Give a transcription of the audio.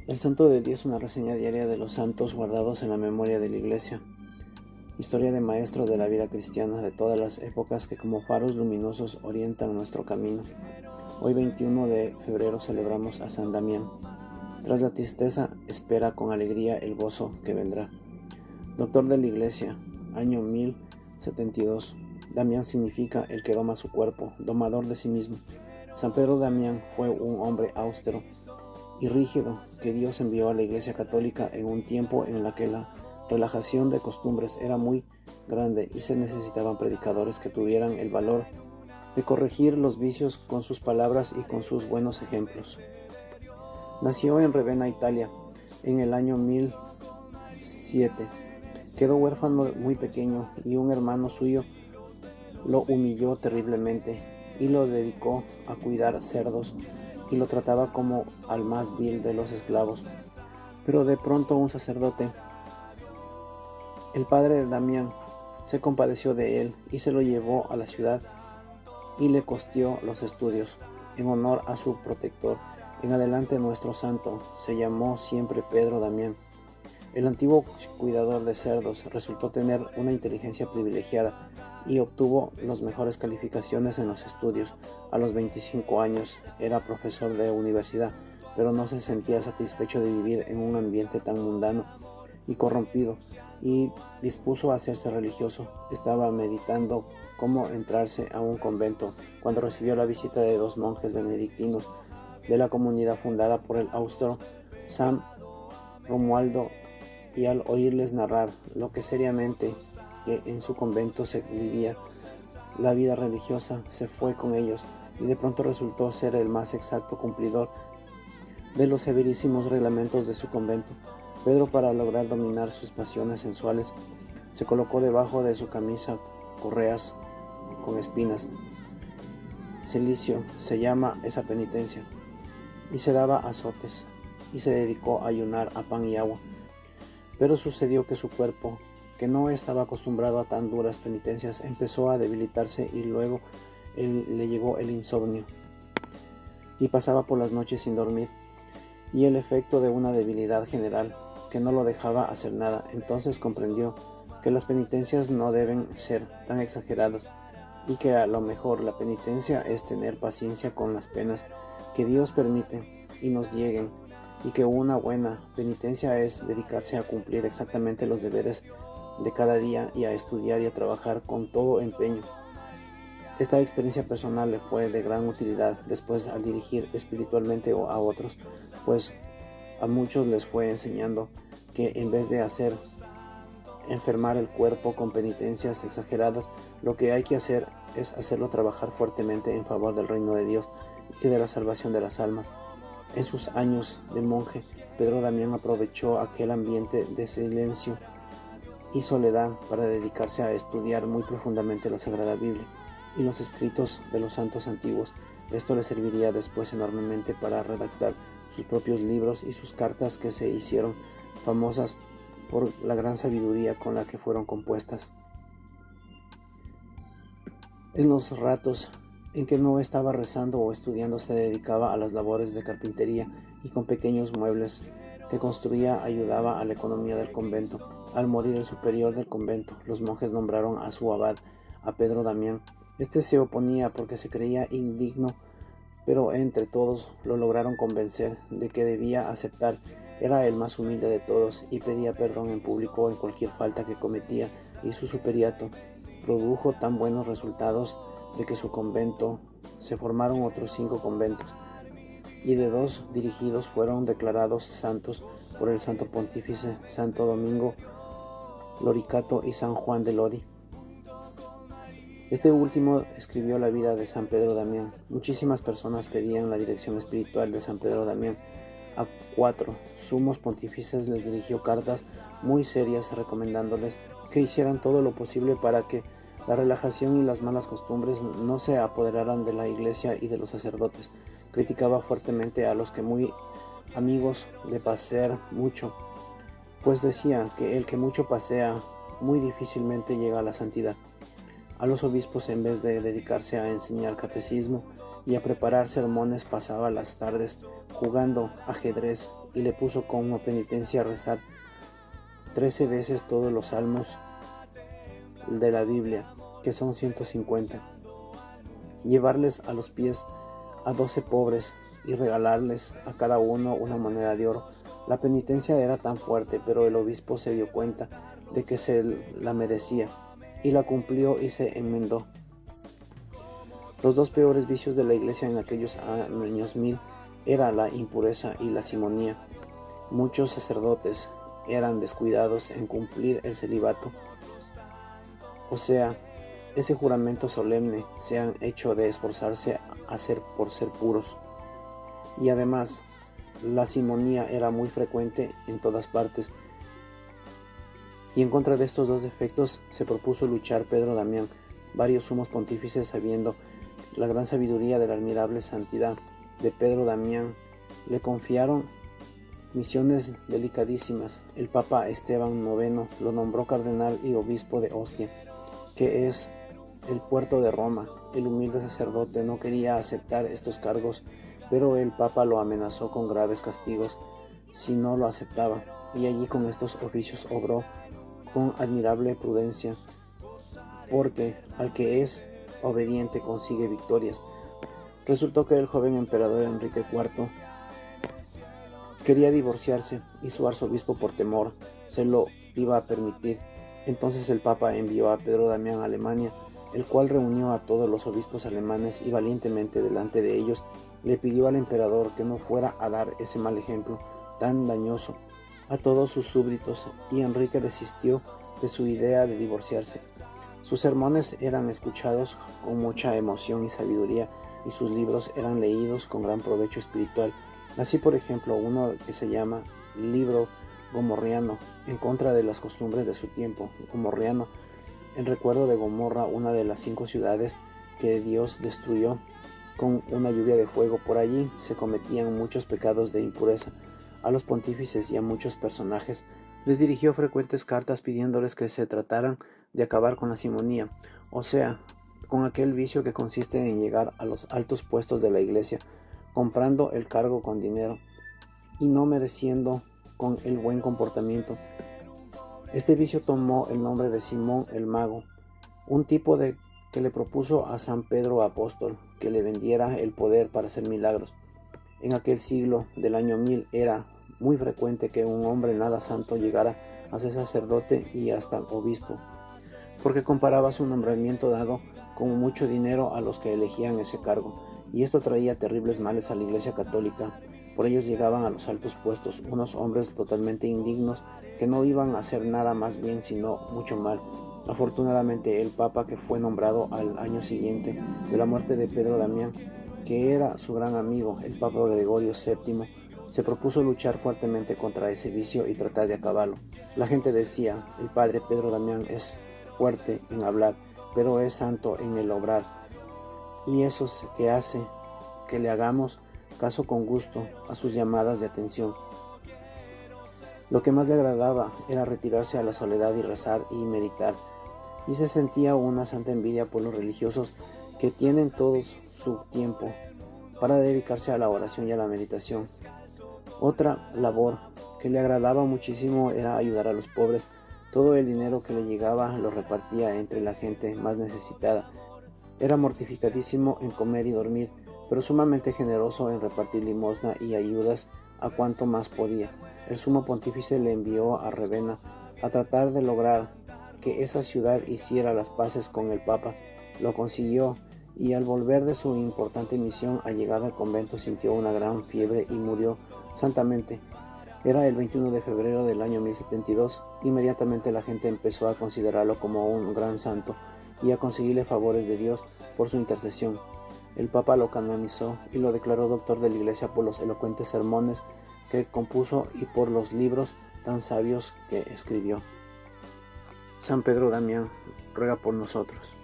El Santo del Día es una reseña diaria de los santos guardados en la memoria de la Iglesia. Historia de maestros de la vida cristiana de todas las épocas que como faros luminosos orientan nuestro camino. Hoy 21 de febrero celebramos a San Damián. Tras la tristeza, espera con alegría el gozo que vendrá. Doctor de la Iglesia, año 1072. Damián significa el que doma su cuerpo, domador de sí mismo. San Pedro Damián fue un hombre austero y rígido que Dios envió a la Iglesia Católica en un tiempo en la que la relajación de costumbres era muy grande y se necesitaban predicadores que tuvieran el valor de corregir los vicios con sus palabras y con sus buenos ejemplos. Nació en Ravenna, Italia, en el año 1007. Quedó huérfano muy pequeño y un hermano suyo lo humilló terriblemente y lo dedicó a cuidar cerdos y lo trataba como al más vil de los esclavos. Pero de pronto un sacerdote, el padre de Damián, se compadeció de él y se lo llevó a la ciudad y le costeó los estudios. En honor a su protector, en adelante nuestro santo se llamó siempre Pedro Damián. El antiguo cuidador de cerdos resultó tener una inteligencia privilegiada y obtuvo las mejores calificaciones en los estudios. A los 25 años era profesor de universidad, pero no se sentía satisfecho de vivir en un ambiente tan mundano y corrompido, y dispuso a hacerse religioso. Estaba meditando cómo entrarse a un convento cuando recibió la visita de dos monjes benedictinos de la comunidad fundada por el austero San Romualdo, y al oírles narrar lo que seriamente que en su convento se vivía la vida religiosa, se fue con ellos y de pronto resultó ser el más exacto cumplidor de los severísimos reglamentos de su convento. Pedro, para lograr dominar sus pasiones sensuales, se colocó debajo de su camisa correas con espinas. Cilicio se llama esa penitencia, y se daba azotes, y se dedicó a ayunar a pan y agua. Pero sucedió que su cuerpo, que no estaba acostumbrado a tan duras penitencias, empezó a debilitarse y luego le llegó el insomnio y pasaba por las noches sin dormir, y el efecto de una debilidad general que no lo dejaba hacer nada. Entonces comprendió que las penitencias no deben ser tan exageradas y que a lo mejor la penitencia es tener paciencia con las penas que Dios permite y nos lleguen, y que una buena penitencia es dedicarse a cumplir exactamente los deberes de cada día y a estudiar y a trabajar con todo empeño. Esta experiencia personal le fue de gran utilidad después al dirigir espiritualmente a otros, pues a muchos les fue enseñando que en vez de hacer enfermar el cuerpo con penitencias exageradas, lo que hay que hacer es hacerlo trabajar fuertemente en favor del reino de Dios y de la salvación de las almas. En sus años de monje, Pedro Damián aprovechó aquel ambiente de silencio y soledad para dedicarse a estudiar muy profundamente la Sagrada Biblia y los escritos de los santos antiguos. Esto le serviría después enormemente para redactar sus propios libros y sus cartas, que se hicieron famosas por la gran sabiduría con la que fueron compuestas. En los ratos en que no estaba rezando o estudiando, se dedicaba a las labores de carpintería y con pequeños muebles que construía ayudaba a la economía del convento. Al morir el superior del convento, los monjes nombraron a su abad, a Pedro Damián. Este se oponía porque se creía indigno, pero entre todos lo lograron convencer de que debía aceptar. Era el más humilde de todos y pedía perdón en público en cualquier falta que cometía, y su superiato produjo tan buenos resultados de que su convento se formaron otros 5 conventos, y de 2 dirigidos fueron declarados santos por el Santo Pontífice Santo Domingo Loricato y San Juan de Lodi. Este último escribió la vida de San Pedro Damián. Muchísimas personas pedían la dirección espiritual de San Pedro Damián. A 4 sumos pontífices les dirigió cartas muy serias recomendándoles que hicieran todo lo posible para que la relajación y las malas costumbres no se apoderaran de la Iglesia y de los sacerdotes. Criticaba fuertemente a los que, muy amigos de pasear mucho, pues decía que el que mucho pasea muy difícilmente llega a la santidad. A los obispos, en vez de dedicarse a enseñar catecismo y a preparar sermones, pasaba las tardes jugando ajedrez y le puso como penitencia rezar 13 veces todos los salmos de la Biblia, que son 150, llevarles a los pies a 12 pobres y regalarles a cada uno una moneda de oro. La penitencia era tan fuerte, pero el obispo se dio cuenta de que se la merecía y la cumplió y se enmendó. Los dos peores vicios de la iglesia en aquellos años 1000 era la impureza y la simonía. Muchos sacerdotes eran descuidados en cumplir el celibato, o sea, ese juramento solemne se han hecho de esforzarse por ser puros. Y además, la simonía era muy frecuente en todas partes. Y en contra de estos dos defectos se propuso luchar Pedro Damián. Varios sumos pontífices, sabiendo la gran sabiduría de la admirable santidad de Pedro Damián, le confiaron misiones delicadísimas. El Papa Esteban IX lo nombró cardenal y obispo de Ostia, que es el puerto de Roma. El humilde sacerdote no quería aceptar estos cargos, pero el Papa lo amenazó con graves castigos si no lo aceptaba, y allí con estos oficios obró con admirable prudencia, porque al que es obediente consigue victorias. Resultó que el joven emperador Enrique IV quería divorciarse y su arzobispo, por temor, se lo iba a permitir. Entonces el Papa envió a Pedro Damián a Alemania, el cual reunió a todos los obispos alemanes y valientemente delante de ellos le pidió al emperador que no fuera a dar ese mal ejemplo tan dañoso a todos sus súbditos, y Enrique desistió de su idea de divorciarse. Sus sermones eran escuchados con mucha emoción y sabiduría, y sus libros eran leídos con gran provecho espiritual. Así, por ejemplo, uno que se llama Libro Gomorriano, en contra de las costumbres de su tiempo. Gomorriano, en recuerdo de Gomorra, una de las 5 ciudades que Dios destruyó con una lluvia de fuego. Por allí se cometían muchos pecados de impureza. A los pontífices y a muchos personajes les dirigió frecuentes cartas pidiéndoles que se trataran de acabar con la simonía, o sea, con aquel vicio que consiste en llegar a los altos puestos de la iglesia, comprando el cargo con dinero y no mereciendo con el buen comportamiento. Este vicio tomó el nombre de Simón el Mago, un tipo que le propuso a San Pedro Apóstol que le vendiera el poder para hacer milagros. En aquel siglo del año 1000 era muy frecuente que un hombre nada santo llegara a ser sacerdote y hasta obispo, porque comparaba su nombramiento dado con mucho dinero a los que elegían ese cargo, y esto traía terribles males a la Iglesia católica. Por ellos llegaban a los altos puestos unos hombres totalmente indignos que no iban a hacer nada más bien sino mucho mal. Afortunadamente el Papa, que fue nombrado al año siguiente de la muerte de Pedro Damián, que era su gran amigo, el Papa Gregorio VII, se propuso luchar fuertemente contra ese vicio y tratar de acabarlo. La gente decía: el padre Pedro Damián es fuerte en hablar, pero es santo en el obrar, y eso es que hace que le hagamos caso con gusto a sus llamadas de atención. Lo que más le agradaba era retirarse a la soledad y rezar y meditar, y se sentía una santa envidia por los religiosos que tienen todo su tiempo para dedicarse a la oración y a la meditación. Otra labor que le agradaba muchísimo era ayudar a los pobres. Todo el dinero que le llegaba lo repartía entre la gente más necesitada. Era mortificadísimo en comer y dormir, pero sumamente generoso en repartir limosna y ayudas a cuanto más podía. El sumo pontífice le envió a Ravenna a tratar de lograr que esa ciudad hiciera las paces con el Papa. Lo consiguió, y al volver de su importante misión, al llegar al convento sintió una gran fiebre y murió santamente. Era el 21 de febrero del año 1072. Inmediatamente la gente empezó a considerarlo como un gran santo y a conseguirle favores de Dios por su intercesión. El Papa lo canonizó y lo declaró doctor de la Iglesia por los elocuentes sermones que compuso y por los libros tan sabios que escribió. San Pedro Damián ruega por nosotros.